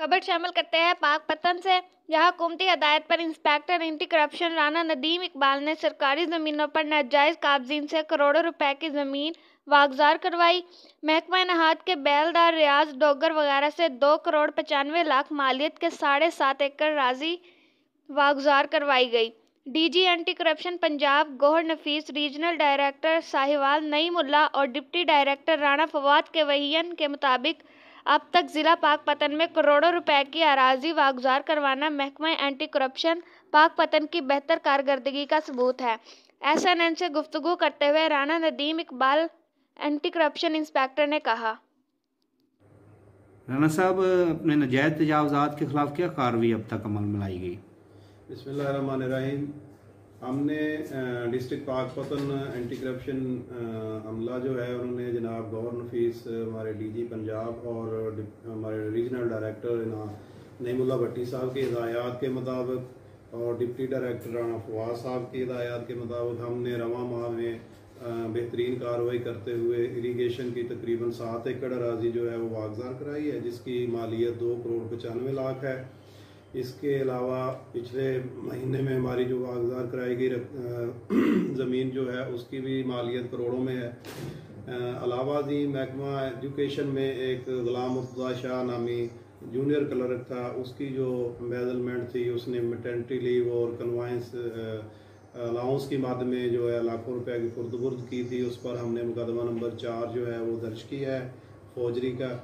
खबर शामिल करते हैं पाकपतन से, जहां हुकूमती हदायत पर inspector anti corruption Rana Nadeem Iqbal ने सरकारी ज़मीनों पर नाजायज़ काबज़ीन से करोड़ों रुपए की ज़मीन वागज़ार करवाई। महकमा इनाहत के बेलदार रियाज डोगर वगैरह से 2,95,00,000 मालियत के 7.5 एकड़ राजी वागज़ार करवाई गई। DG anti corruption Punjab Gauhar Nafees, regional director Sahiwal Naeemullah और डिप्टी डायरेक्टर राणा फवाद के बयान के मुताबिक अब तक जिला पाकपतन में करोड़ों रुपए की अराजी वागज़ार करवाना महकमा एंटी करप्शन पाकपतन की बेहतर कारकर्दगी का सबूत है। SNN से गुफ्तगू करते हुए Rana Nadeem Iqbal anti corruption inspector ने कहा, राणा साहब, अपने नाजायज़ तजावज़ात के खिलाफ क्या कार्रवाई अब तक अमल में लाई गई? बिस्मिल्लाहिर्रहमानिर्रहीम। हमने डिस्ट्रिक्ट पाकपतन एंटी करप्शन अमला जो है उन्होंने जनाब गौहर नफीस, हमारे DG पंजाब और हमारे रीजनल डायरेक्टर नईमुल्ला भट्टी साहब की हिदायत के मुताबिक और डिप्टी डायरेक्टर राणा फवाद साहब की हिदायत के मुताबिक हमने रवा माह में बेहतरीन कार्रवाई करते हुए इरीगेशन की तकरीबन 7 एकड़ अराजी जो है वो वागज़ार कराई है, जिसकी मालियत 2,95,00,000 है। इसके अलावा पिछले महीने में हमारी जो वागज़ार कराई गई ज़मीन जो है उसकी भी मालियत करोड़ों में है। अलावा जी महकमा एजुकेशन में एक गुलाम मुर्तज़ा शाह नामी जूनियर क्लर्क था, उसकी जो एम्बेजलमेंट थी उसने मैटरनिटी लीव और कन्वाइंस अलाउंस की मद में जो है लाखों रुपए की खुर्द की थी। उस पर हमने मुकदमा नंबर 4 जो है वो दर्ज किया है फौजरी का,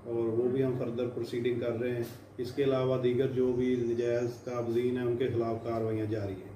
और वो भी हम फर्दर प्रोसीडिंग कर रहे हैं। इसके अलावा दीगर जो भी नजायज़ काबज़ीन हैं उनके खिलाफ कार्रवाइयाँ जारी हैं।